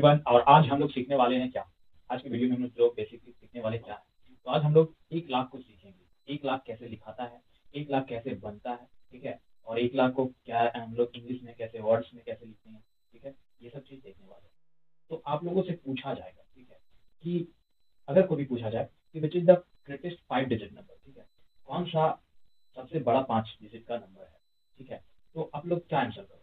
Everyone, और आज हम लोग सीखने वाले हैं क्या? आज की वीडियो में हम लोग बेसिकली सीखने वाले क्या है? तो आज हम लोग 1 लाख को सीखेंगे। 1 लाख कैसे लिखाता है, 1 लाख कैसे बनता है, ठीक है, और 1 लाख को क्या हम लोग इंग्लिश में कैसे, वर्ड्स में कैसे लिखते हैं, ठीक है, ये सब चीज़ देखने वाले हैं। तो आप लोगों से पूछा जाएगा, ठीक है, कि अगर कोई भी पूछा जाए कि which is the greatest 5 digit number, ठीक है, कौन सा सबसे बड़ा 5 डिजिट का नंबर है, ठीक है, तो आप लोग क्या आंसर करोगे?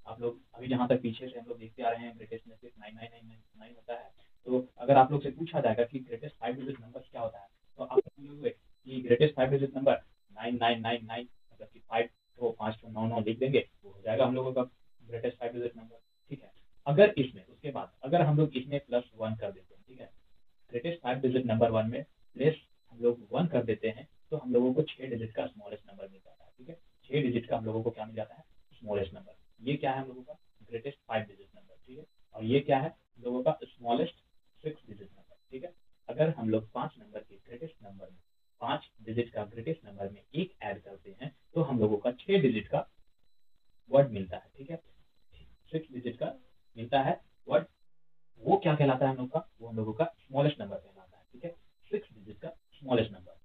आप लोग अभी जहाँ तक पीछे से हम लोग देखते आ रहे हैं, ग्रेटेस्ट में सिर्फ 9999 होता है। तो अगर आप लोग से पूछा जाएगा कि ग्रेटेस्ट 5 डिजिट नंबर क्या होता है, तो आप बोलोगे कि ग्रेटेस्ट 5 डिजिट नंबर 9999, मतलब कि 5 तो 5 तो 9 9 लिख देंगे, वो हो जाएगा हम लोगों का ग्रेटेस्ट 5 डिजिट नंबर, ठीक है। अगर इसमें उसके बाद अगर हम लोग इसमें +1 कर देते हैं, ठीक है, ग्रेटेस्ट 5 डिजिट नंबर 1 में प्लेस हम लोग 1 कर देते हैं, तो हम लोगों को 6 डिजिट का स्मॉलेस्ट नंबर मिल जाता है, ठीक है। 6 डिजिट का हम लोगों को क्या मिल जाता है? Smallest number. ये क्या है हम लोगों का? ग्रेटेस्ट 5 डिजिट नंबर, ठीक है। और ये क्या है हम लोगों का? स्मॉलेस्ट 6 डिजिट नंबर, ठीक है। अगर हम लोग 5 नंबर के ग्रेटेस्ट नंबर में 5 डिजिट का ग्रेटेस्ट नंबर में एक ऐड करते हैं, तो हम लोगों का 6 डिजिट का वर्ड मिलता है, ठीक है। 6 डिजिट का मिलता है वर्ड। वो क्या कहलाता है हम लोग का? वो हम लोगों का स्मॉलेस्ट नंबर कहलाता है, ठीक है। 6 डिजिट का smallest number.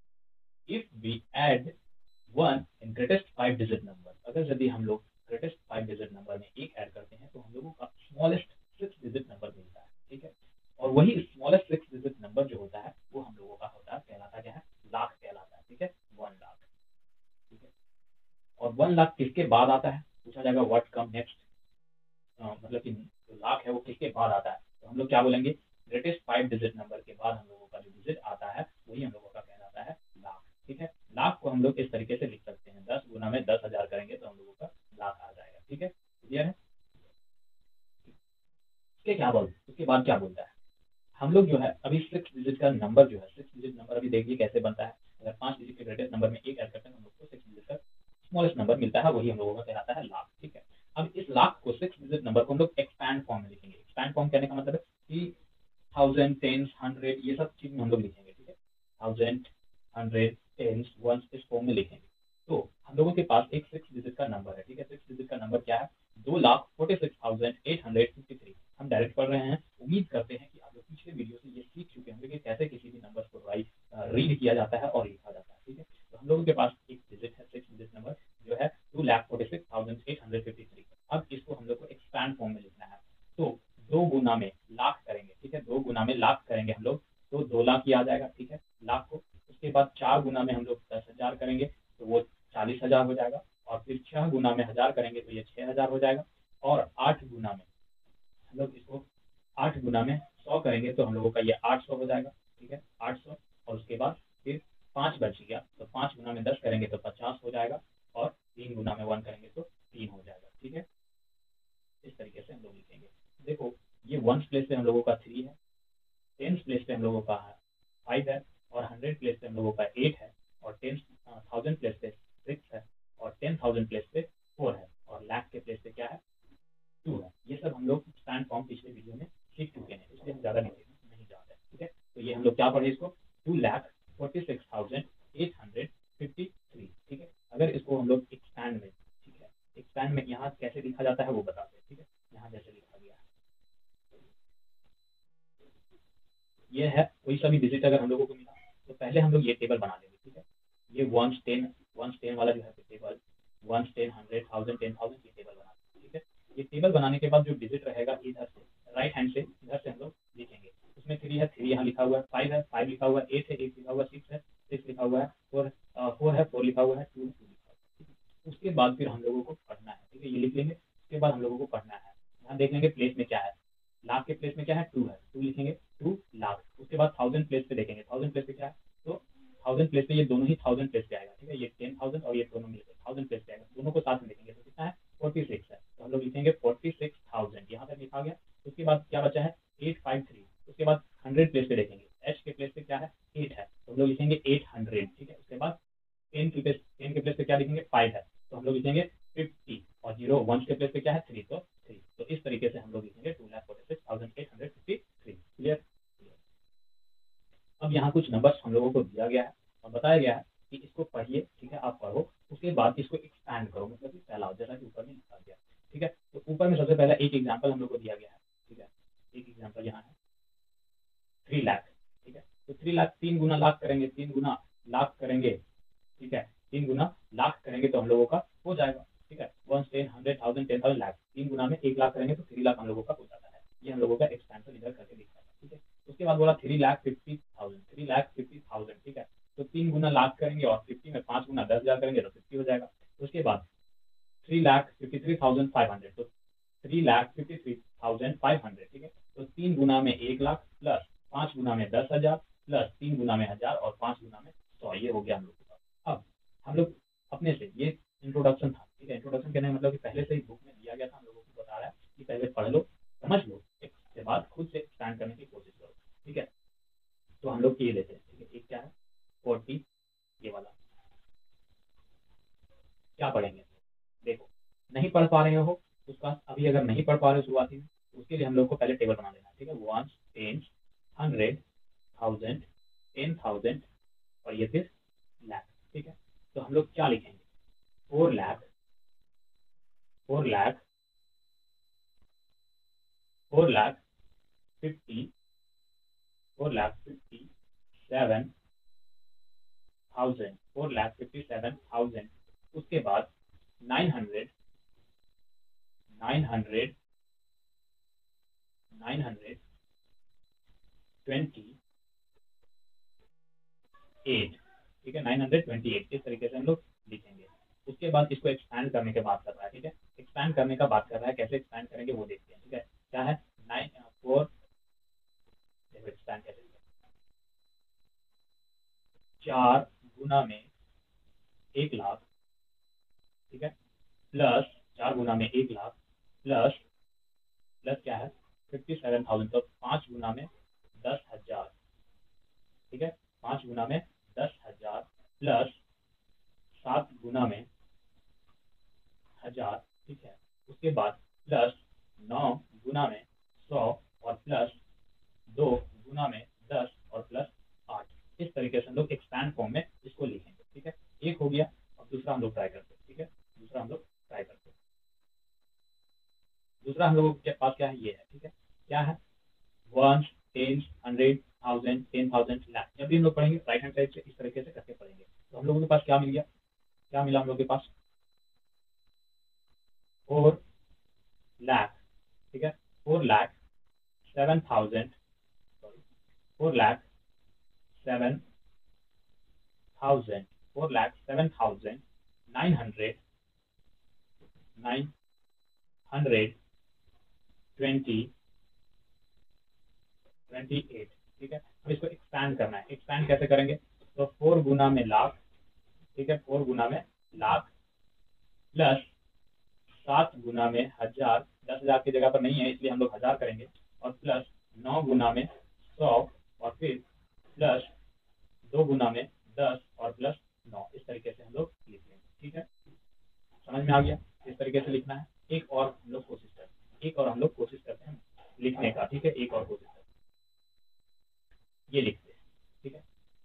If we add 1 in greatest 5 digit number, अगर यदि हम लोग ग्रेटेस्ट 5 डिजिट नंबर में एक ऐड करते हैं, तो हम लोगों का स्मॉलेस्ट 6 डिजिट नंबर मिलता है, ठीक है। और वही स्मॉलेस्ट 6 डिजिट नंबर जो होता है, वो हम लोगों का होता है, कहलाता क्या है? लाख कहलाता है, ठीक है। 1 लाख, ठीक है। और 1 लाख किसके बाद आता है? पूछा जाएगा व्हाट कम नेक्स्ट, मतलब कि जो लाख है वो किसके बाद आता है, तो हम लोग क्या बोलेंगे? ग्रेटेस्ट 5 डिजिट नंबर के बाद हम लोगों का जो डिजिट आता है, वही हम लोगों का कहलाता है लाख, ठीक है। लाख को हम लोग इस तरीके से लिख सकते हैं, 10 गुना में 10,000 करेंगे तो हम लोगों का लाख आ जाएगा, ठीक है। क्लियर है? उसके क्या बोल उसके बाद क्या बोलता है? हम लोग जो है अभी 6 डिजिट का नंबर जो है, 6 डिजिट नंबर अभी देखिए कैसे बनता है। अगर 5 डिजिट के ग्रेटेस्ट नंबर में एक ऐड करते हैं, तो हम लोग को 6 डिजिट का स्मॉलेस्ट नंबर मिलता है, वही हम लोगों का कहलाता है लाख, ठीक है। अब इस लाख को, 6 डिजिट नंबर को हम लोग एक्सपैंड फॉर्म में लिखेंगे। एक्सपैंड फॉर्म कहने का मतलब है कि 1000, 10s, 100 ये सब चीज में हम लोग लिखेंगे, ठीक है। 1000, 100, 10s, 1s इस फॉर्म में लिखेंगे। तो हम लोगों के पास एक 6 डिजिट का नंबर है, ठीक है। 6 डिजिट का नंबर क्या है? 2,46,853। हम डायरेक्ट पढ़ रहे हैं। उम्मीद करते हैं कि आप लोग पिछले वीडियो से ये सीख चुके होंगे कि कैसे किसी भी नंबर को रीड किया जाता है और लिखा जाता है, ठीक है। तो हम लोगों के पास एक डिजिट है, 6 डिजिट नंबर जो है 2,46,853। अब इसको हम लोग को एक्सपैंड फॉर्म में लिखना है। तो 2 गुना में लाख करेंगे, ठीक है। 2 गुना में लाख करेंगे हम लोग, तो 2 लाख ही आ जाएगा, ठीक है, लाख को। उसके बाद 4 गुना में हम लोग 10,000 करेंगे, तो वो 40,000 हो जाएगा। और फिर 6 गुना में 1000 करेंगे, तो ये 6,000 हो जाएगा। और 8 गुना में हम लोग इसको 8 गुना में 100 करेंगे, तो हम लोगों का ये 800 हो जाएगा, ठीक है, 800। और उसके बाद फिर 5 बच गया, तो 5 गुना में 10 करेंगे तो 50 हो जाएगा। और 3 गुना में 1 करेंगे तो 3 हो जाएगा, ठीक है। इस तरीके से हम लोग लिखेंगे। देखो, ये 1 प्लेस पे हम लोगों का 3 है, 10 प्लेस पे हम लोगों का 5 है, और 100 प्लेस पे हम लोगों का 8 है, और 10,000 प्लेस पे 6 है, और 10,000 प्लेस पे 4 है, और लाख के प्लेस पे क्या है? 2 है। ये सब हम लोग स्टैंड फॉर्म पिछले वीडियो में सीख चुके हैं, इसलिए हम ज़्यादा नहीं जाते हैं, ठीक है। तो ये हम लोग क्या पढ़े इसको? 2,46,853, ठीक है। अगर इसको हम लोग एक्सपैंड में, ठीक है, एक्सपैंड में यहाँ कैसे लिखा जाता है वो बताते हैं, ठीक है। यहाँ जैसे लिखा गया है, ये है कोई सा भी डिजिट अगर हम लोगों को मिला, तो पहले हम लोग ये टेबल बना लेंगे, ठीक है। ये 1 10 वाला जो है टेबल, 1 10 100 1000 10,000 ये टेबल बना लेंगे, ठीक है। ये टेबल बनाने के बाद जो डिजिट रहेगा इधर से, राइट हैंड से इधर से हम लोग लिखेंगे। उसमें 3 है, 3 यहाँ लिखा हुआ है, 5 है, 5 लिखा हुआ है, 8 है, 8 लिखा हुआ है, 6 है, 6 लिखा हुआ है, 4 है, 4 लिखा हुआ है, 2 लिखा हुआ है, ठीक है। उसके बाद फिर हम लोगों को पढ़ना है, ठीक है, ये लिख लेंगे। उसके बाद हम लोगों को पढ़ना है। यहाँ देख लेंगे प्लेस में क्या है। लाख के प्लेस में क्या है? 2 है, 2 लिखेंगे, 2 लाख। उसके बाद 1000 प्लेस पे देखेंगे, 1000 प्लेस पे क्या है? तो 1000 प्लेस पे ये दोनों ही 1000 प्लेस पे आएगा, ठीक है। ये 10,000 और ये दोनों मिलकर 1000 प्लेस पे आएगा, दोनों को साथ में लिखेंगे तो कितना है? 46 है, तो हम लोग लिखेंगे 46,000, यहाँ तक लिखा गया। उसके बाद क्या बचा है? 853। उसके बाद 100 प्लेस पे देखेंगे, एच के प्लेस पे क्या है? 8 है, तो हम लोग लिखेंगे 800, ठीक है। उसके बाद 10 के प्लेस पे क्या लिखेंगे? 5 है, तो हम लोग लिखेंगे 50। और 0 1 के प्लेस पे क्या है? 3, तो 3। तो इस तरीके से हम लोग लिखेंगे 2,46,853। क्लियर? अब यहाँ कुछ नंबर्स हम लोगों को दिया गया है और बताया गया है कि इसको पढ़िए, ठीक है, आप पढ़ो। उसके बाद इसको एक्सपैंड करो, मतलब कि फैलाओ, जैसा कि ऊपर में लिखा गया, ठीक है। तो ऊपर में सबसे पहला एक एग्जाम्पल हम लोग को दिया गया है, ठीक है। 3 लाख, ठीक है। तो 3 लाख 3 गुना लाख करेंगे, 3 गुना लाख करेंगे, ठीक है, 3 गुना लाख करेंगे तो हम लोगों का हो जाएगा, ठीक है, 1 10 100 1000 10,000 लाख, 3 गुना में 1 लाख करेंगे तो 3 लाख हम लोगों का हो जाता है। ये हम लोगों का एक्सपेंशन इधर करके दिखा है, ठीक है। उसके बाद बोला 3,50,000, 3,50,000, ठीक है। तो 3 गुना लाख करेंगे और 50 में 5 गुना 10,000 करेंगे तो 50 हो जाएगा। उसके बाद 3,53,500, तो 3,53,500, ठीक है। तो 3 गुना में 1 लाख प्लस 5 गुना में 10,000 प्लस 3 गुना में 1000 और 5 गुना में 100, ये हो गया हम लोग के पास। अब हम लोग अपने से, ये इंट्रोडक्शन था, ठीक है। इंट्रोडक्शन कहने का मतलब कि पहले से ही बुक में दिया गया था, हम लोगों को बता रहा है कि पहले पढ़ लो, समझ लो, इसके बाद खुद से एक्सपैंड करने की कोशिश करो, ठीक है। तो हम लोग ये लेते हैं, ठीक है। एक क्या है 40, ये वाला क्या पढ़ेंगे, देखो नहीं पढ़ पा रहे हो उसका, अभी अगर नहीं पढ़ पा रहे हो शुरुआती में, उसके लिए हम लोग को पहले टेबल बना लेना है, ठीक है। 1 10 100 1000 10,000 और ये फिर लाख, ठीक है। तो हम लोग क्या लिखेंगे 4 लाख 4 लाख 4 लाख 50 4 लाख 57,000 4 लाख 57,000। उसके बाद 900 900 928, ठीक है, 928 इस तरीके से हम लोग लिखेंगे। उसके बाद इसको एक्सपैंड करने के बात कर रहा है, ठीक है। एक्सपैंड करने का बात कर रहा है, कैसे एक्सपैंड करेंगे वो देखते हैं, ठीक है। क्या है 9 4, देखो एक्सपैंड कैसे, 4 गुना में 1 लाख, ठीक है, प्लस 4 गुना में 1 लाख प्लस प्लस क्या है 57,000, तो 5 गुना में 10,000, ठीक है, 5 गुना में 10,000 प्लस 7 गुना में 1000, ठीक है। उसके बाद प्लस 9 गुना में 100 और प्लस 2 गुना में 10 और प्लस 8, इस तरीके से हम लोग एक्सपैंड फॉर्म में इसको लिखेंगे, ठीक है। एक हो गया। अब दूसरा हम लोग ट्राई करते हैं, ठीक है। दूसरा हम लोग ट्राई करते हैं। दूसरा हम लोगों के पास क्या है, ये है, ठीक है। क्या है 1 10 100 1000 10,000 लाख। जब भी हम लोग पढ़ेंगे राइट हैंड साइड से इस तरीके से करके पढ़ेंगे। तो हम लोगों के पास क्या मिल गया, क्या मिला हम लोग के पास 4 लाख, ठीक है, 4 लाख 7,000, सॉरी 4 लाख 7,000 4 लाख 7,900 928, ठीक है। अब इसको एक्सपैंड करना है, एक्सपैंड कैसे करेंगे, तो 4 गुना में लाख, ठीक है, 4 गुना में लाख प्लस 7 गुना में 1000, 10,000 की जगह पर नहीं है इसलिए हम लोग 1000 करेंगे, और प्लस 9 गुना में 100 और फिर प्लस 2 गुना में 10 और प्लस 9, इस तरीके से हम लोग लिख लेंगे, ठीक है। समझ में आ गया, इस तरीके से लिखना है। एक और हम लोग कोशिश करते हैं, एक और हम लोग कोशिश करते हैं लिखने का, ठीक है। एक और कोशिश करते हैं, ये लिखते हैं, ठीक है।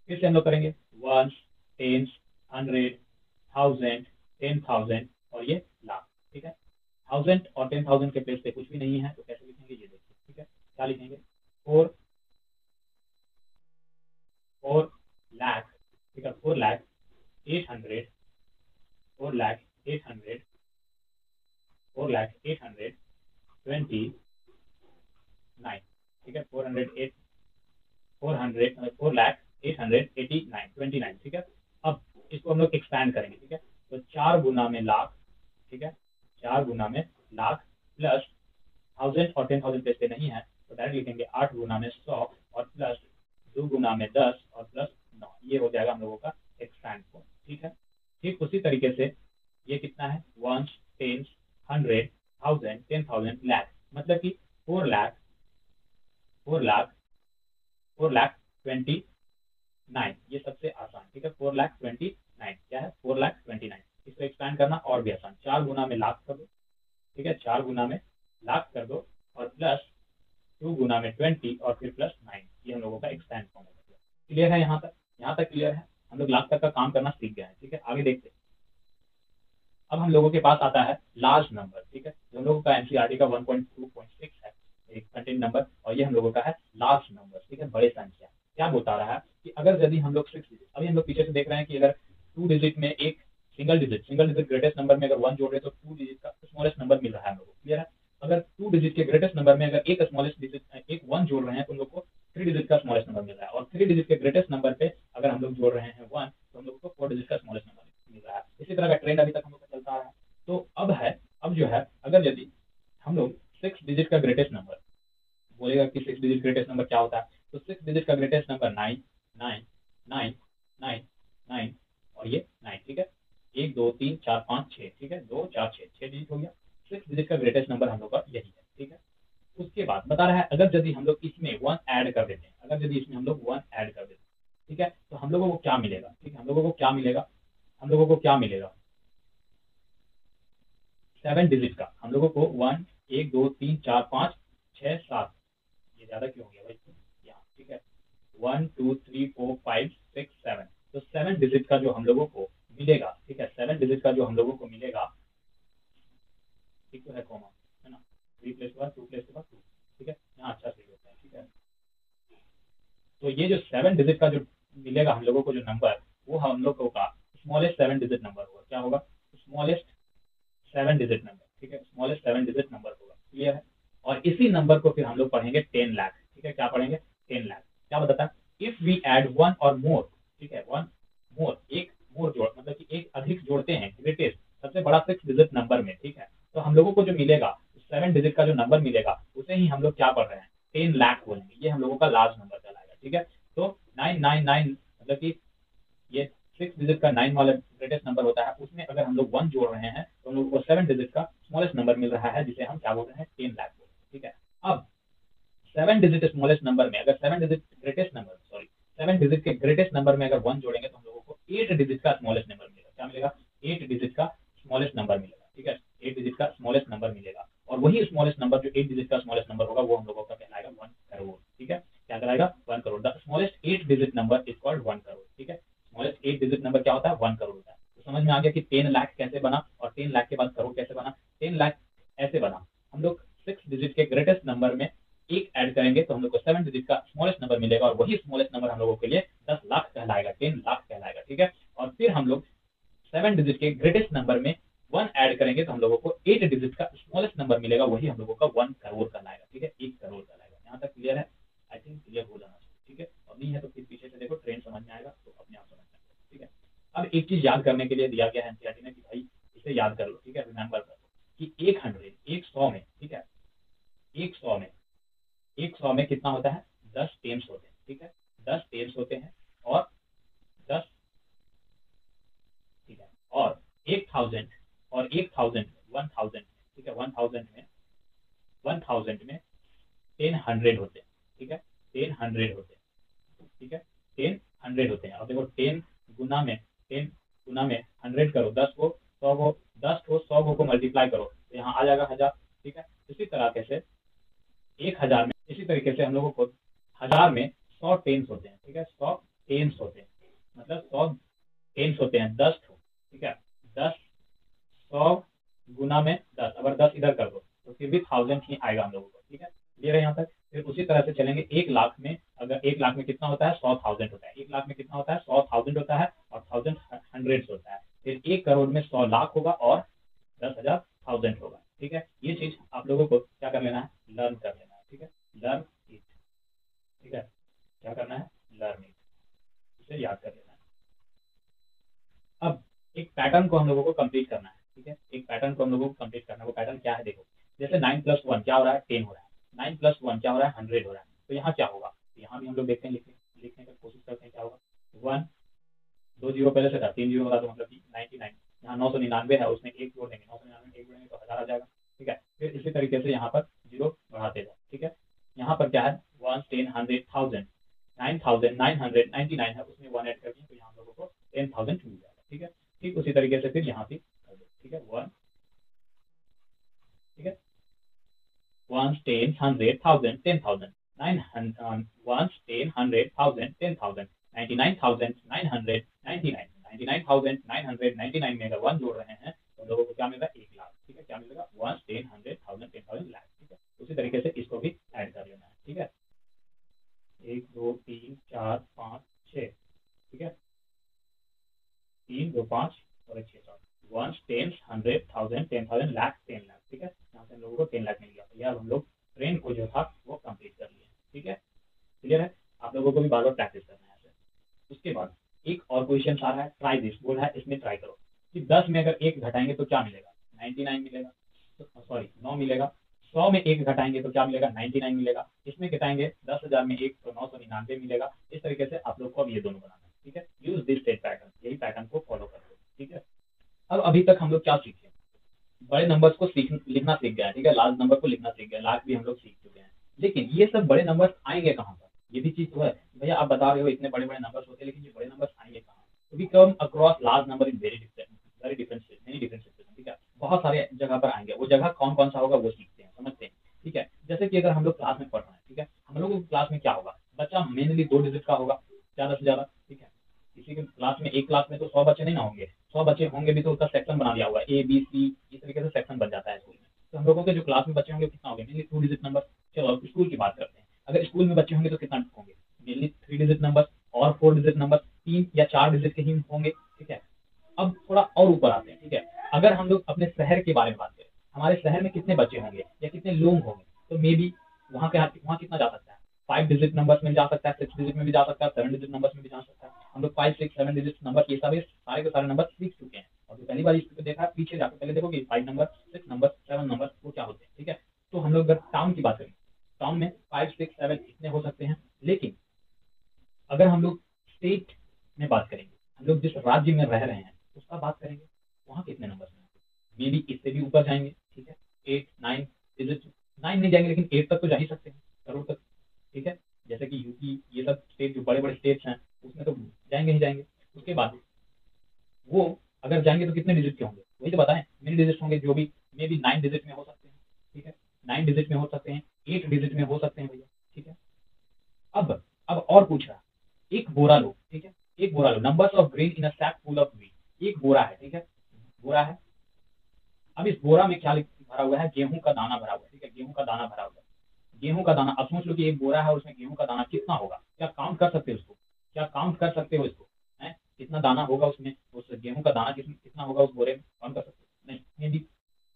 फिर से हम लोग करेंगे 1 10 100 1000 10,000 और ये लाख, ठीक है। 1000 और 10,000 के प्लेस पे कुछ भी नहीं है तो कैसे लिखेंगे ये देखिए, ठीक है। क्या लिखेंगे 4 लाख, ठीक है, 4 लाख 800 4 लाख 800 4 लाख 829, ठीक है, 4 लाख 889 29, ठीक है। अब इसको हम लोग एक्सपैंड करेंगे, ठीक है। तो 4 गुना में लाख, ठीक है, 4 गुना में लाख प्लस 1000 और 10,000 प्लेस पे नहीं है तो डायरेक्ट लिखेंगे 8 गुना में 100 और प्लस 2 गुना में 10 और प्लस 9, ये हो जाएगा हम लोगों का एक्सपैंड फॉर्म, ठीक है। ठीक उसी तरीके से ये कितना है 1 10 100 1000 10,000 लाख, मतलब कि 4 लाख 4,29, ये सबसे आसान, ठीक है। 4,29 क्या है 4,29, इसको एक्सपैंड करना और भी आसान, 4 गुना में लाख कर दो, ठीक है, 4 गुना में लाख कर दो और प्लस 2 गुना में 20 और फिर प्लस 9, ये हम लोगों का एक्सपैंड फॉर्म है। क्लियर है यहाँ तक, यहाँ तक क्लियर है, हम लोग लाख तक का काम करना सीख गए हैं, ठीक है। आगे देखते हैं। अब हम लोगों के पास आता है लार्ज नंबर, ठीक है। हम लोगों का एनसीईआरटी का 1.2.6 है, एक कंटेंट नंबर, और ये हम लोगों का है लार्ज नंबर, ठीक है, बड़े संख्या। क्या बता रहा है कि अगर यदि हम लोग 6 डिजिट, अभी हम लोग पीछे से देख रहे हैं कि अगर 2 डिजिट में एक सिंगल डिजिट ग्रेटेस्ट नंबर में अगर 1 जोड़ रहे हैं तो 2 डिजिट का स्मॉलेस्ट नंबर मिल रहा है हम लोग को, क्लियर है। अगर 2 डिजिट के ग्रेटेस्ट नंबर में अगर एक स्मॉलेस्ट डिजिट एक 1 जोड़ रहे हैं तो हम लोग को 3 डिजिट का स्मॉलेस्ट नंबर मिल रहा है, और 3 डिजिट के ग्रेटेस्ट नंबर पे अगर हम लोग जोड़ रहे हैं 1 तो हम लोग को 4 डिजिट का स्मॉलेस्ट नंबर मिल रहा है। इसी तरह का ट्रेंड अभी तक हम लोग का चलता आ रहा है। तो अब जो है अगर यदि हम लोग 6 डिजिट का ग्रेटेस्ट नंबर बोलेगा कि 6 डिजिट ग्रेटेस्ट नंबर क्या होता है, तो 6 डिजिट का ग्रेटेस्ट नंबर 9 9 9 9 9 और ये 9, ठीक है, 1 2 3 4 5 6, ठीक है, 2 4 6 डिजिट हो गया। 6 डिजिट का ग्रेटेस्ट नंबर हम लोग का यही है, ठीक है। उसके बाद बता रहा है अगर यदि हम लोग इसमें 1 ऐड कर देते हैं, अगर यदि इसमें हम लोग 1 ऐड कर देते हैं, ठीक है, तो हम लोगों को क्या मिलेगा, ठीक है, हम लोगों को क्या मिलेगा, हम लोगों को क्या मिलेगा 7 डिजिट का, हम लोगों को 1 1 2 3 4 5 6 7, ये ज्यादा क्यों हो गया भाई यहाँ, ठीक है, 1 2 3 4 5 6 7, तो 7 डिजिट का जो हम लोगों को मिलेगा, ठीक है, 7 डिजिट का जो हम लोगों को मिलेगा, ठीक तो है, कॉमा है ना, 3 प्लस 1 2 प्लस 2, ठीक है, यहाँ अच्छा सही होता है, ठीक है। तो ये जो 7 डिजिट का जो मिलेगा हम लोगों को जो नंबर, वो हम लोगों का स्मॉलेस्ट 7 डिजिट नंबर होगा, क्या होगा, स्मॉलेस्ट 7 डिजिट नंबर, ठीक है, स्मॉलेस्ट 7 डिजिट नंबर होगा, क्लियर है। और इसी नंबर को फिर हम लोग पढ़ेंगे 10 लाख, ठीक है, क्या पढ़ेंगे 10 लाख। क्या बताता है, इफ वी ऐड 1 और मोर, ठीक है, 1 मोर, एक मोर जोड़ मतलब कि एक अधिक जोड़ते हैं ग्रेटेस्ट सबसे बड़ा 6 डिजिट नंबर में, ठीक है, तो हम लोगों को जो मिलेगा 7 डिजिट का जो नंबर मिलेगा उसे ही हम लोग क्या पढ़ रहे हैं 10 लाख बोलेंगे, ये हम लोगों का लार्ज नंबर कहलाएगा, ठीक है। तो 999 मतलब कि ये 6 डिजिट का 9 वाला ग्रेटेस्ट नंबर होता है, उसमें अगर हम लोग 1 जोड़ रहे हैं तो हम लोग को 7 डिजिट का स्मॉलेस्ट नंबर मिल रहा है, जिसे हम क्या बोल रहे हैं 10 लाख बोल रहे हैं, ठीक है। अब 7 डिजिट स्मॉलेस्ट नंबर में अगर 7 digit greatest number, sorry 7 digit के ग्रेटेस्ट नंबर में अगर 1 जोड़ेंगे तो हम लोगों को 8 डिजिट का स्मॉलेस्ट नंबर मिलेगा, क्या मिलेगा 8 डिजिट का स्मॉलेस्ट नंबर मिलेगा, ठीक है, 8 डिजिट का स्मॉलेस्ट नंबर मिलेगा। और वही स्मॉलेस्ट नंबर जो 8 डिजिट का स्मॉलेस्ट नंबर होगा वो हम लोगों का कहलाएगा 1 करोड़, ठीक है, क्या कहलाएगा 1 crore. The smallest 8 digit number is called 1 crore, ठीक है, स्मॉलेस्ट 8 डिजिट नंबर क्या होता है 1 करोड़ होता है। तो समझ में आ गया कि 10 लाख कैसे बना और 10 लाख के बाद करोड़ कैसे बना। 10 लाख ऐसे बना, हम लोग 6 डिजिट के ग्रेटेस्ट नंबर में एक ऐड करेंगे तो हम लोग को 7 डिजिट का स्मॉलेस्ट नंबर मिलेगा, और वही स्मॉलेस्ट नंबर हम लोगों के लिए 10 लाख कहलाएगा, 10 लाख कहलाएगा, ठीक है। और फिर हम लोग 7 डिजिट के ग्रेटेस्ट नंबर में 1 ऐड करेंगे तो हम लोगों को 8 डिजिट का स्मॉलेस्ट नंबर मिलेगा, वही हम लोगों का 1 करोड़ कहलाएगा, ठीक है, 1 करोड़ कहलाएगा। यहाँ तक क्लियर है, आई थिंक क्लियर हो जाना चाहिए, ठीक है, और नहीं है तो फिर पीछे से देखो ट्रेंड समझ में आएगा तो अपने आप समझ में आएगा, ठीक है। अब एक चीज याद करने के लिए दिया गया है एनसीईआरटी ने कि भाई इसे याद कर लो, ठीक है, रिमेंबर कर लो कि 100 में, ठीक है, 100 में कितना होता है 10 टेम्स होते हैं, ठीक है, 10 टेम्स होते हैं, और 10, ठीक है, और 1000 और 1000 1000, ठीक है, 1000 में 10 100 होते हैं, ठीक है, 10 100 होते हैं, ठीक है, 10 100 होते हैं। अब देखो 10 गुना में 10 गुना में 100 करो, 10 को 100 को 10 को 100 को मल्टीप्लाई करो तो यहाँ आ जाएगा 1000, ठीक है। इसी तरह से 1000 में, इसी तरीके से हम लोगों को 1000 में 100 टेन्स होते हैं, ठीक है, 100 टेन्स होते हैं, मतलब 100 टेन्स होते हैं 10, ठीक है, 10 100 गुना में 10, अगर 10 इधर कर दो तो फिर भी 1000 ही आएगा हम लोगों को, ठीक है, क्लियर है यहाँ तक। फिर उसी तरह से चलेंगे 1 लाख में, अगर 1 लाख में कितना होता है 100,000 होता है, 1 लाख में कितना होता है 100,000 होता है, और 1000 हंड्रेड्स होता है। फिर 1 करोड़ में 100 लाख होगा और 10,000 थाउजेंड होगा, ठीक है। ये चीज आप लोगों को क्या कर लेना है, लर्न कर लेना है, ठीक है, लर्न इट, ठीक है, क्या करना है लर्न इट, इसे याद कर लेना है। अब एक पैटर्न को हम लोगों को कंप्लीट करना है, ठीक है, एक पैटर्न को हम लोगों को कंप्लीट करना है। वो पैटर्न क्या है देखो, जैसे 9 + 1 क्या हो रहा है 10 हो रहा है, 9 + 1 क्या हो रहा है 100 हो रहा है, तो यहाँ क्या होगा, यहाँ भी हम लोग देखते हैं, लिखने की कोशिश करते हैं क्या होगा। 1 2 जीरो पहले से था, 3 जीरो होगा तो मतलब कि 99, यहाँ 999 है, उसमें एक जोड़ देंगे, 999 एक जोड़ेंगे तो 1000 आ जाएगा, ठीक है। फिर इसी तरीके से यहाँ पर जीरो बढ़ाते जाओ, ठीक है। यहाँ पर क्या है 1 10 100 1000 9999 है, उसमें 1 ऐड कर दिए तो यहाँ हम लोगों को 10,000 मिल जाएगा, ठीक है। ठीक उसी तरीके से फिर यहाँ भी कर दो, ठीक है, 1, ठीक है, 1 10 100 1000 10,000 900 1 10 100 1000 10,000 99,999 99,999 में अगर 1 जोड़ रहे हैं तो लोगों को क्या मिलेगा 1 लाख, ठीक है, क्या मिलेगा 1 10 100 1000 10,000 लाख, ठीक है। उसी तरीके से इसको भी 1 2 3 4 5 6, ठीक है, 3 2 5 और एक 6 7, वंस, टेंस, 100, 1000, 10,000, लाख, 10 लाख, ठीक है। यहाँ से हम लोगों को 10 लाख मिल गया। तो यार हम लोग ट्रेन को जो था वो कंप्लीट कर लिया, ठीक है, क्लियर है। आप लोगों को भी बार बार प्रैक्टिस करना है ऐसे। उसके बाद एक और क्वेश्चन आ रहा है, ट्राई दिस, बोल रहा है इसमें ट्राई करो कि 10 में अगर 1 घटाएंगे तो क्या मिलेगा, 99 मिलेगा, सॉरी 9 मिलेगा। 100 में 1 घटाएंगे तो क्या मिलेगा, 99 मिलेगा। इसमें घटाएंगे 10,000 में 1 तो 999 मिलेगा। इस तरीके से आप लोग को अब ये दोनों बनाना है, ठीक है। यूज दिस स्टेट पैटर्न, यही पैटर्न को फॉलो करते, ठीक है। अब अभी तक हम लोग क्या सीखे, बड़े नंबर्स को लिखना सीख गए, ठीक है, लार्ज नंबर को लिखना सीख गए, लाख भी हम लोग सीख चुके हैं। लेकिन ये सब बड़े नंबर्स आएंगे कहाँ पर, ये भी चीज तो है। भैया आप बता रहे हो इतने बड़े बड़े नंबर्स होते हैं, लेकिन ये बड़े नंबर्स आएंगे कहाँ, तो we come across large number in very different many different situation, ठीक है। बहुत सारे जगह पर आएंगे, वो जगह कौन कौन सा होगा वो सीखते हैं, समझते हैं, ठीक है। जैसे कि अगर हम लोग क्लास में पढ़ रहे हैं, ठीक है, हम लोगों की क्लास में क्या होगा, बच्चा मेनली 2 डिजिट का होगा ज्यादा से ज्यादा, ठीक है। किसी के क्लास में, एक क्लास में तो 100 बच्चे नहीं ना होंगे, 100 बच्चे होंगे भी तो उसका सेक्शन बना दिया होगा, ए बी सी, इस तरीके से सेक्शन बन जाता है स्कूल में। तो हम लोगों के जो क्लास में बच्चे होंगे कितना होंगे, मेनली 2 डिजिट नंबर। चलो अब स्कूल की बात करते हैं, अगर स्कूल में बच्चे होंगे तो कितना होंगे, मेनली 3 डिजिट नंबर और 4 डिजिट नंबर, 3 या 4 डिजिट के ही होंगे, ठीक है। अब थोड़ा और ऊपर आते हैं, ठीक है। अगर हम लोग अपने शहर के बारे में बात करें, हमारे शहर में कितने बच्चे होंगे या कितने लोग होंगे, तो मे बी वहाँ कितना जा सकता है, 5 डिजिट नंबर्स में जा सकता है, 6 डिजिट में भी जा सकता है, 7 डिजिट नंबर्स में भी जा सकता है। हम लोग 5 6 7 डिजिट नंबर ये सारे के सारे नंबर सीख चुके हैं। और जो पहली बार इसको देखा है, पीछे जाकर पहले देखो कि 5 नंबर, 6 नंबर, 7 नंबर वो क्या होते हैं, ठीक है। तो हम लोग अगर टाउन की बात करें, टाउन में 5 6 7 इतने हो सकते हैं। लेकिन अगर हम लोग स्टेट में बात करेंगे, हम लोग जिस राज्य में रह रहे हैं उसका बात करेंगे, वहाँ कितने नंबर हैं, मे बी इससे भी ऊपर जाएंगे, ठीक है। 8 9 डिजिट, 9 नहीं जाएंगे लेकिन 8 तक तो जा ही सकते हैं, करोड़ तक, ठीक है। जैसे कि यूपी, ये सब स्टेट जो बड़े बड़े स्टेट्स हैं उसमें तो जाएंगे ही जाएंगे। उसके बाद वो अगर जाएंगे तो कितने डिजिट के होंगे, वही तो बताएं, मेनी डिजिट होंगे, जो भी मे बी 9 डिजिट में हो सकते हैं, ठीक है, 9 डिजिट में हो सकते हैं, 8 डिजिट में हो सकते हैं भैया, ठीक है। अब और पूछ रहा, एक बोरा लो, ठीक है, एक बोरा लो, numbers of grain in a sack full of wheat. एक बोरा है, ठीक है, बोरा है। अब इस बोरा में क्या भरा हुआ है, गेहूं का दाना भरा हुआ है, ठीक है, गेहूं का दाना भरा हुआ है, गेहूं का दाना। अब सोच लो कि एक बोरा है और उसमें गेहूं का दाना कितना होगा, क्या काउंट कर सकते हो उसको, क्या काउंट कर सकते हो इसको, है कितना दाना होगा उसमें, उस गेहूं का दाना कितना होगा उस बोरे में, काउंट कर सकते हो नहीं, मे बी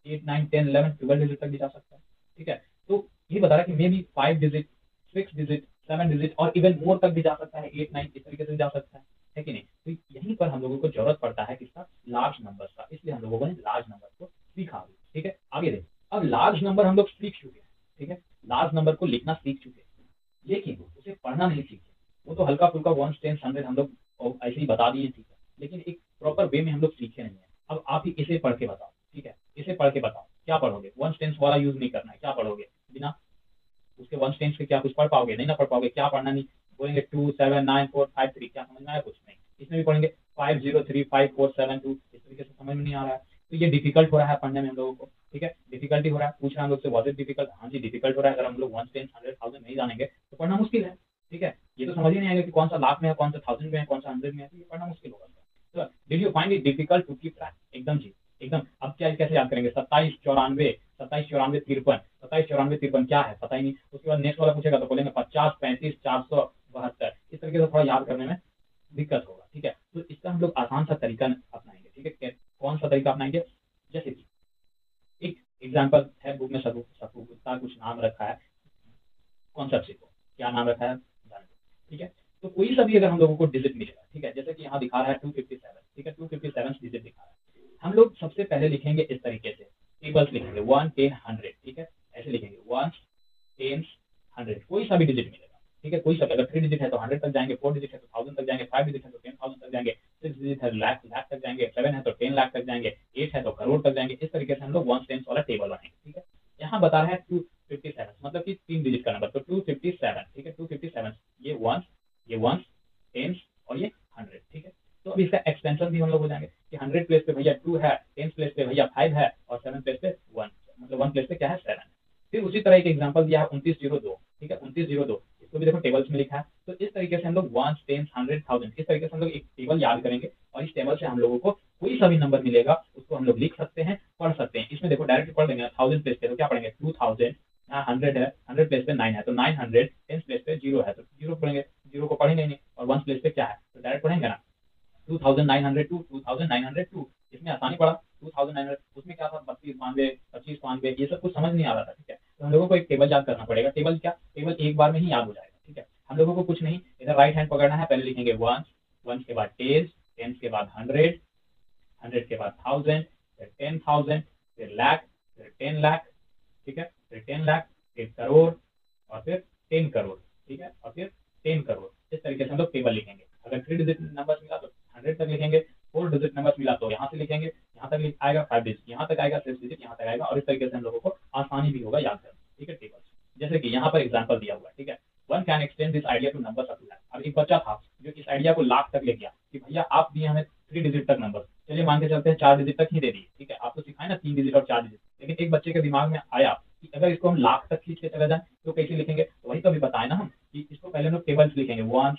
8 9 10 11 12 डिजिट तक भी जा सकता है, ठीक है। तो ये बता रहा है कि may be 5 digit, 6 digit, 7 digit और इवन मोर तक भी जा सकता है, 8 9 इस तरीके से जा सकता है कि नहीं। तो यहीं पर हम लोगों को जरूरत पड़ता है किसका, लार्ज नंबर का, इसलिए हम लोगों ने लार्ज नंबर को सीखा, ठीक है। आगे देखो, अब लार्ज नंबर हम लोग सीख चुके हैं, ठीक है, लार्ज नंबर को लिखना सीख चुके हैं, लेकिन उसे पढ़ना नहीं सीखे। वो तो हल्का फुल्का 1 10 100 हम लोग ऐसे ही बता दिए, ठीक है, लेकिन एक प्रॉपर वे में हम लोग सीखे नहीं है। अब आप ही इसे पढ़ के बताओ, ठीक है, इसे पढ़ के बताओ क्या पढ़ोगे, 1 10 वाला यूज नहीं करना है, क्या पढ़ोगे, बिना उसके 1 10 के क्या कुछ पढ़ पाओगे, नहीं ना पढ़ पाओगे, क्या पढ़ना नहीं, बोलेंगे 2 7 9 4 5 3, क्या समझ में आया, कुछ नहीं। इसमें भी पढ़ेंगे 5 0 3 5 4 7 2, इस तरीके से समझ में नहीं आ रहा है। तो ये डिफिकल्ट हो रहा है पढ़ने में हम लोगों को, ठीक है, डिफिकल्टी हो रहा है। पूछ रहे हैं हम लोग से वाज इट डिफिकल्ट, हाँ जी डिफिकल्ट हो रहा है। अगर हम लोग 1 10 100 1000 नहीं जानेंगे तो पढ़ना मुश्किल है, ठीक है। ये तो समझ ही नहीं आएगा कि कौन सा लाख में है, कौन सा 1000 में है, कौन सा 100 में है, तो ये पढ़ना मुश्किल होगा। तो did you find it difficult to keep track, एकदम जी एकदम। अब क्या कैसे याद करेंगे, 27 94 27 94 53, 27 94 53 क्या है पता ही नहीं। उसके बाद नेक्स्ट वाला पूछेगा तो बोलेंगे 50 35 472, इस तरीके से थोड़ा याद करने में दिक्कत होगा, ठीक है। तो इसका हम लोग आसान सा तरीका अपनाएंगे, ठीक है। कौन सा तरीका अपनाएंगे, जैसे कि एक एग्जाम्पल है बुक में, सबू का कुछ नाम रखा है, कॉन्सेप्ट सीखो, क्या नाम रखा है जान लो, ठीक है। तो कोई सा भी अगर हम लोगों को डिजिट मिलेगा, ठीक है, जैसे कि यहाँ दिखा रहा है 257, ठीक है, 257 डिजिट दिखा रहा है। हम लोग सबसे पहले लिखेंगे इस तरीके से, टेबल्स लिखेंगे 1 10 100, ठीक है, ऐसे लिखेंगे 1 10 100, कोई सा भी डिजिट मिलेगा, ठीक है, कोई सा। अगर 3 डिजिट है तो 100 तक जाएंगे, 4 डिजिट है तो 1000 तक जाएंगे, 5 डिजिट है तो 10,000 तक जाएंगे, 6 डिजिट है लाख लाख तक जाएंगे, 7 है तो 10 लाख तक जाएंगे, 8 है तो करोड़ तक जाएंगे। इस तरीके से हम लोग 1 10 वाला टेबल बनाएंगे, ठीक है। यहाँ बता रहा है 257, मतलब कि 3 डिजिट का नंबर, तो 257, ठीक है, 257, ये वन, ये वन, टेंस और ये 100, ठीक है। तो अब इसका एक्सटेंशन भी हम लोग हो जाएंगे कि 100 प्लेस पे भैया 2 है, 10 प्लेस पे भैया 5 है और 7 प्लेस पे 1, मतलब 1 प्लेस पे क्या है 7 है। फिर उसी तरह एक एग्जांपल दिया है 2902, ठीक है, 2902, इसको भी देखो टेबल्स में लिखा है। तो इस तरीके से हम लोग 1 10 100 1000, इस तरीके से हम लोग एक टेबल याद करेंगे और इस टेबल से हम लोगों को कोई सा भी नंबर मिलेगा उसको हम लोग लिख सकते हैं, पढ़ सकते हैं। इसमें देखो डायरेक्ट पढ़ देंगे 1000 प्लेस पे तो क्या पढ़ेंगे 2000, यहाँ 100 है, 100 प्लेस पे 9 है, तो 900, 10 प्लेस पे 0 है, तो 0 पढ़ेंगे, 0 को पढ़ेंगे नहीं, और 1 प्लेस पे क्या है, तो डायरेक्ट पढ़ेंगे ना, 2902, 2902, इसमें आसानी पड़ा, 2900, उसमें क्या था, 3292, 2592, ये सब कुछ समझ नहीं आ रहा था, ठीक है। तो हम लोगों को एक टेबल याद करना पड़ेगा, टेबल क्या, टेबल एक बार में ही याद हो जाएगा, ठीक है। हम लोगों को कुछ नहीं, इधर राइट हैंड पकड़ना है, पहले लिखेंगे वन, वन के बाद टेन, टेन के बाद 100, 100 के बाद 1000, फिर 10,000, फिर लाख, फिर 10 लाख, ठीक है, फिर 10 लाख, फिर करोड़, और फिर 10 करोड़, ठीक है, और फिर 10 करोड़। इस तरीके से हम लोग टेबल लिखेंगे। अगर 3 डिजिट नंबर मिला तो 100 तक लिखेंगे, 4 डिजिट नंबर मिला तो यहाँ से लिखेंगे, यहाँ तक आएगा 5 डिजिट, यहाँ तक आएगा 6 डिजिट, यहाँ तक आएगा, और इस तरीके से हम लोगों को आसानी भी होगा याद करना, ठीक है, टेबल। जैसे कि यहाँ पर एग्जाम्पल दिया हुआ है, ठीक है, one can extend this idea to number up to lakh. अब एक बच्चा था जो इस आइडिया को लाख तक ले गया कि भैया आप दिए हमें 3 डिजिट तक नंबर, चलिए मान के चलते हैं 4 डिजिट तक ही दे दिए, ठीक है, आपको सिखाए ना 3 डिजिट और 4 डिजिट, लेकिन एक बच्चे के दिमाग में आया कि अगर इसको हम लाख तक खींच के चले जाए तो कैसे लिखेंगे, तो वही तो अभी बताए ना हम कि इसको पहले हम लोग टेबल्स लिखेंगे, वन,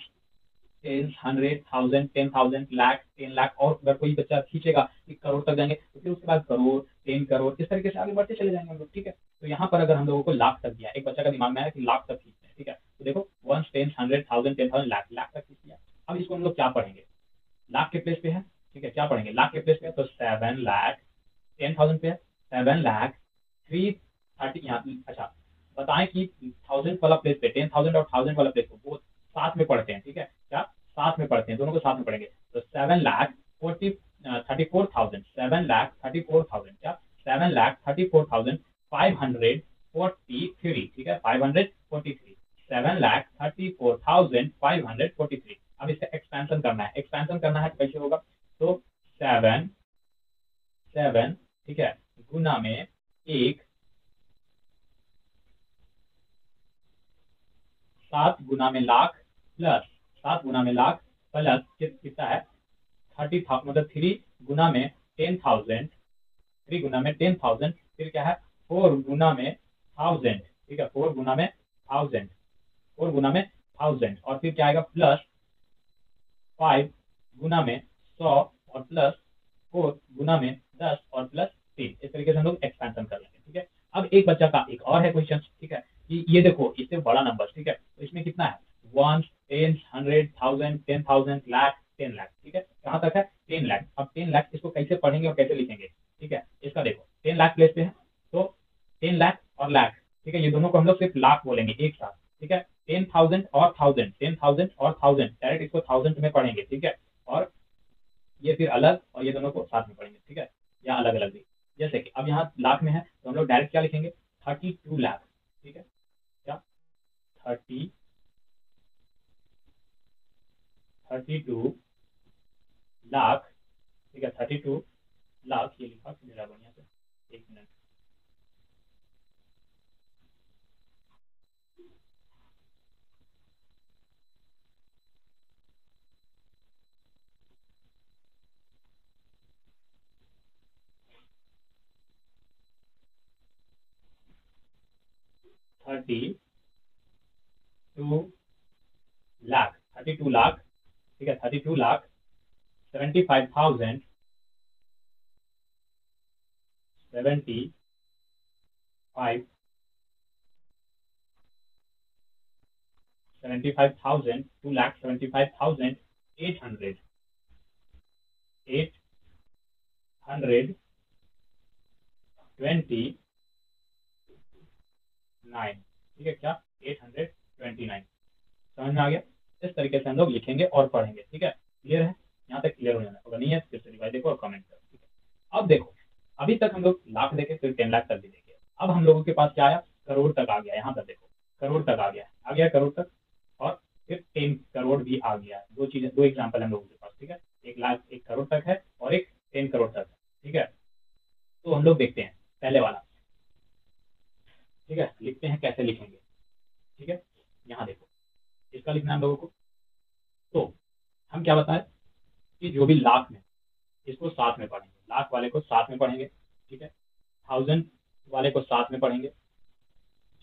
टेन, 100, 1000, 10,000, लाख, 10 लाख, और अगर कोई बच्चा खींचेगा कि करोड़ तक जाएंगे तो फिर उसके बाद करोड़, 10 करोड़, इस तरीके से आगे बढ़ते चले जाएंगे हम लोग, ठीक है। तो यहाँ पर अगर हम लोगों को लाख तक दिया, एक बच्चा का दिमाग में आया कि लाख तक खींचते हैं, ठीक है, तो देखो वन, टेन, 100, 1000, 10,000, लाख, लाख तक खींच दिया। अब इसको हम लोग क्या पढ़ेंगे, लाख के प्लेस पे है, ठीक है, क्या पढ़ेंगे, लाख के प्लेस पे है, तो 7 लाख, 10,000 पे है, 7 लाख, 330, यहाँ अच्छा, बताएं कि 1000 वाला प्लेस पे, 10,000 और 1000 वाला प्लेस को वो साथ में पढ़ते हैं, ठीक है, क्या साथ में पढ़ते हैं, दोनों को साथ में पढ़ेंगे, तो 7 लाख 34,000, 7 लाख 34,000, क्या 7 लाख 34,543, ठीक है, 543, 7 लाख 34,543। अब इसका एक्सपेंशन करना है, एक्सपेंशन करना है तो कैसे होगा, तो 7, 7, ठीक है, गुना में एक, 7 गुना में लाख, प्लस 7 गुना में लाख, प्लस कितना है, 30,000, मतलब 3 गुना में 10,000, 3 गुना में 10,000, फिर क्या है, 4 गुना में 1000, ठीक है, 4 गुना में 1000, 4 गुना में 1000, और फिर क्या आएगा, प्लस 5 गुना में 100, और प्लस 4 गुना में 10, और प्लस 3, इस तरीके से हम लोग एक्सपेंशन कर लेंगे, ठीक है। अब एक बच्चा का एक और है क्वेश्चन, ठीक है, कि ये देखो इससे बड़ा नंबर, ठीक है, तो इसमें कितना है, वन, टेन, 100, 1000, 10,000, लाख, 10 लाख, ठीक है, कहाँ तक है, 10 लाख। अब 10 लाख इसको कैसे पढ़ेंगे और कैसे लिखेंगे, ठीक है, इसका देखो 10 लाख प्लेस पे है, तो 10 लाख और लाख, ठीक है, ये दोनों को हम लोग सिर्फ लाख बोलेंगे एक साथ, ठीक है, 10,000 और 1000, 10,000 और 1000, डायरेक्ट इसको 1000 में पढ़ेंगे, ठीक है, और ये फिर अलग, और ये दोनों को साथ में पढ़ेंगे, ठीक है, या अलग अलग भी। जैसे कि अब यहाँ लाख में है तो हम लोग डायरेक्ट क्या लिखेंगे, 32 लाख, ठीक है, क्या 32 लाख, ठीक है, 32 लाख, ये लिखा मेरा बढ़िया से, एक मिनट, 32 लाख, 32 लाख, ठीक है, 32 लाख, 75,000, 75, 75,000, 2,75,000, 800, 829, ठीक है, क्या 829, समझ में आ गया। इस तरीके से हम लोग लिखेंगे और पढ़ेंगे, ठीक है, क्लियर है, यहाँ तक क्लियर हो जाना होगा, नहीं है तो फिर से रिवाइज देखो और कमेंट करो, ठीक है। अब देखो, अभी तक हम लोग लाख देखे, फिर 10 लाख तक भी देखे, अब हम लोगों के पास क्या आया, करोड़ तक आ गया, यहाँ पर देखो करोड़ तक आ गया करोड़ तक, और फिर 10 करोड़ भी आ गया, दो चीजें, दो एग्जाम्पल हम लोगों के पास, ठीक है, 1 लाख 1 करोड़ तक है, और एक 10 करोड़ तक है, ठीक है। तो हम लोग देखते हैं पहले वाला, ठीक है, लिखते हैं कैसे लिखेंगे, ठीक है, यहाँ देखो इसका लिखना है हम लोगों को, तो हम क्या बताएं कि जो भी लाख में, इसको साथ में पढ़ेंगे, लाख वाले को साथ में पढ़ेंगे, ठीक है, 1000 वाले को साथ में पढ़ेंगे,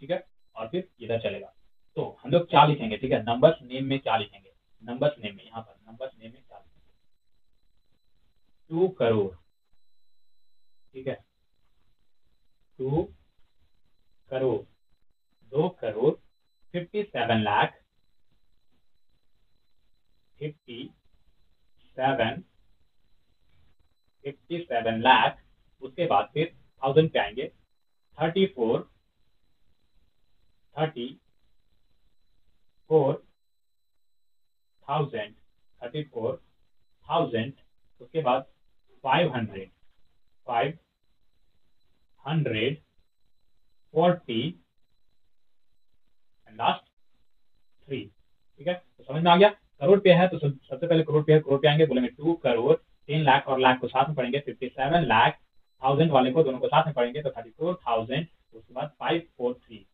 ठीक है, और फिर इधर चलेगा। तो हम लोग क्या लिखेंगे, ठीक है, नंबर्स नेम में क्या लिखेंगे, नंबर्स नेम में, यहाँ पर नंबर्स नेम में क्या लिखेंगे, 2 करोड़, ठीक है, 2 करोड़, 2,57,57,57,57,00,000 उसके बाद फिर 1000 पे आएंगे 34 34,000 उसके बाद 500 540 एंड लास्ट 3। ठीक है, तो समझ में आ गया। करोड़ पे है तो सबसे पहले करोड़ पे है, करोड़ पे आएंगे बोलेंगे 2 करोड़, 10 लाख और लाख को साथ में पढ़ेंगे 57 लाख, 1000 वाले को दोनों को साथ में पढ़ेंगे तो 34,000, उसके बाद 543।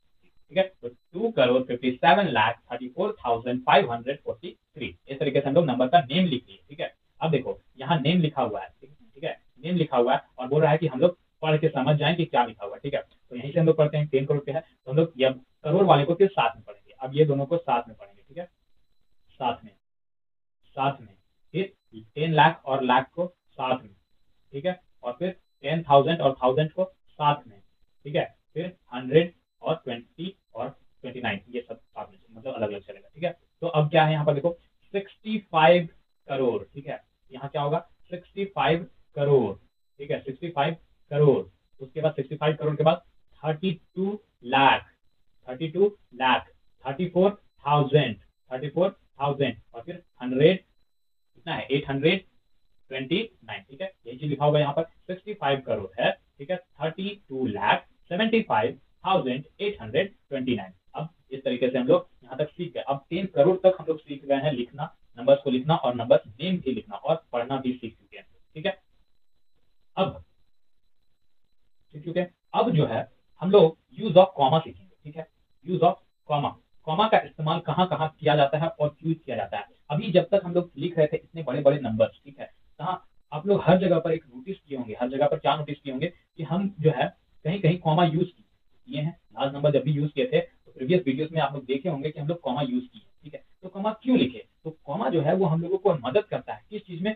ठीक है, तो 2 करोड़ 57 लाख 34,543। इस तरीके से हम लोग नंबर का नेम लिख लिए। ठीक है, अब देखो यहाँ नेम लिखा हुआ है। ठीक है, नेम लिखा हुआ है और बोल रहा है कि हम लोग पढ़ के समझ जाएं कि क्या लिखा हुआ है। ठीक है, तो यहीं से हम लोग पढ़ते हैं 10 करोड़ पे है तो हम लोग ये करोड़ वाले को फिर साथ में पढ़ेंगे। अब ये दोनों को साथ में पढ़ेंगे। ठीक है, साथ में फिर 10 लाख और लाख को साथ में। ठीक है, और फिर 10,000 और 1000 को साथ में। ठीक है, फिर 100 और 20 और 29 ये सब साथ में, मतलब अलग अलग चलेगा। ठीक है, तो अब क्या है यहाँ पर देखो 65 करोड़। ठीक है, यहाँ क्या होगा 65 करोड़। ठीक है, 65 करोड़ उसके बाद 65 करोड़ के बाद 32 लाख 34,000 और फिर 100 कितना है 829। ठीक है, यही चीज लिखा होगा यहाँ पर 65 करोड़ है। ठीक है, 32,75,829। अब इस तरीके से हम लोग यहाँ तक सीख गए। अब 3 करोड़ तक हम लोग सीख गए हैं लिखना, नंबर्स को लिखना और नंबर्स नेम भी लिखना और पढ़ना भी सीख चुके हैं। ठीक है, अब सीख चुके हैं। अब जो है हम लोग यूज ऑफ कॉमा सीखेंगे। ठीक है, यूज ऑफ कॉमा, कॉमा का इस्तेमाल कहाँ कहाँ किया जाता है और क्यों किया जाता है। अभी जब तक हम लोग लिख रहे थे इतने बड़े बड़े नंबर्स, ठीक है, कहाँ आप लोग हर जगह पर एक नोटिस किए होंगे, हर जगह पर क्या नोटिस किए होंगे कि हम जो है कहीं कहीं कॉमा यूज किए हैं। लार्ज नंबर जब भी यूज किए थे तो प्रीवियस वीडियोस में आप लोग देखे होंगे कि हम लोग कॉमा यूज किए। ठीक है, तो कॉमा क्यों लिखे, तो कॉमा जो है वो हम लोगों को मदद करता है किस चीज में,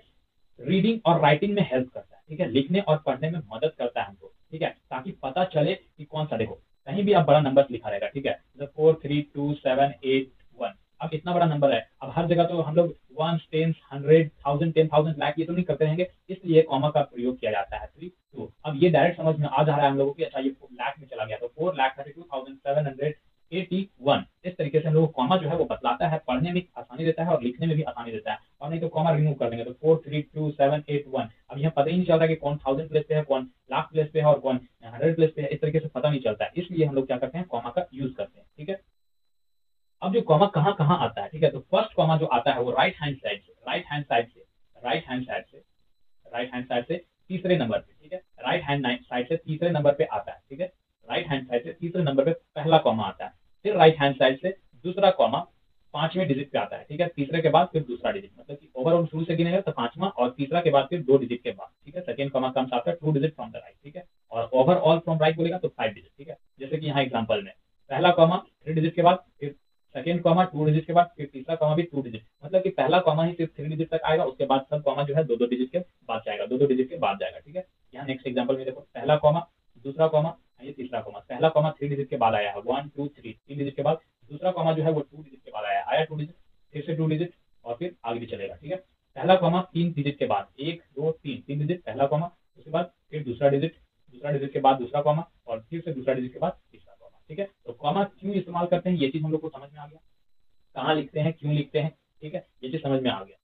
रीडिंग और राइटिंग में हेल्प करता है। ठीक है, लिखने और पढ़ने में मदद करता है हमको। ठीक है, ताकि पता चले कि कौन सा, देखो कहीं भी आप बड़ा नंबर लिखा रहेगा। ठीक है, 43278 1, अब इतना बड़ा नंबर है, अब हर जगह तो हम लोग 1 10 100 1000 10,000 लाख ये तो नहीं करते रहेंगे, इसलिए कॉमा का प्रयोग किया जाता है। 3 2, अब ये डायरेक्ट समझ में आ जा रहा है हम लोगों की, अच्छा ये लाख में चला गया तो 4,32,781। इस तरीके से हम लोग कॉमा जो है वो बतलाता है, पढ़ने में आसानी देता है और लिखने में भी आसानी देता है। और नहीं तो कॉमा रिमूव कर देंगे तो 432,781, अब यहाँ पता ही नहीं चलता कि कौन 1000 प्लेस पे है, कौन लाख प्लेस पे है और कौन 100 प्लेस पे है, इस तरीके से पता नहीं चलता है। इसलिए हम लोग क्या करते हैं, कॉमा का यूज करते हैं। ठीक है, अब जो कॉमा कहाँ कहाँ आता है, ठीक है, तो फर्स्ट कॉमा जो आता है वो राइट हैंड साइड से तीसरे नंबर पे। ठीक है, राइट हैंड साइड से तीसरे नंबर पे आता है। ठीक है, राइट हैंड साइड से तीसरे नंबर पे पहला कॉमा आता है, फिर राइट हैंड साइड से दूसरा कॉमा 5वें डिजिट पे आता है। ठीक है, तीसरे के बाद फिर दूसरा डिजिट, मतलब कि ओवरऑल शुरू से गिनेगा तो 5वां और तीसरा के बाद फिर 2 डिजिट के बाद। ठीक है, second comma comes after 2 digit from the right. ठीक है, और ओवरऑल फ्रॉम राइट बोलेगा तो 5 डिजिट। ठीक है, जैसे कि यहाँ एग्जांपल में पहला कॉमा 3 डिजिट के बाद, फिर सेकंड कॉमा 2 डिजिट के बाद, फिर तीसरा कॉमा भी 2 डिजिट, मतलब कि पहला कॉमा ही सिर्फ 3 डिजिट तक आएगा, उसके बाद सब कॉमा जो है 2-2 डिजिट के बाद जाएगा, 2-2 डिजिट के बाद जाएगा। ठीक है, यहाँ नेक्स्ट एग्जांपल में देखो पहला कॉमा दूसरा कॉमा ये तीसरा कॉमा, पहला कॉमा 3 डिजिट के बाद आया है 1 2 3 3 डिजिट के बाद, दूसरा कॉमा जो है वो 2 डिजिट के बाद आया 2 डिजिट, फिर से 2 डिजिट और फिर आगे भी चलेगा। ठीक है, पहला कॉमा 3 डिजिट के बाद 1 2 3 3 डिजिट पहला कॉमा, उसके बाद फिर दूसरा डिजिट के बाद दूसरा कॉमा और फिर से दूसरा डिजिट के बाद तीसरा कॉमा। ठीक है, तो कॉमा क्यों इस्तेमाल करते हैं ये चीज हम लोग को समझ में आ गया, कहाँ लिखते हैं क्यों लिखते हैं। ठीक है, ये चीज समझ में आ गया।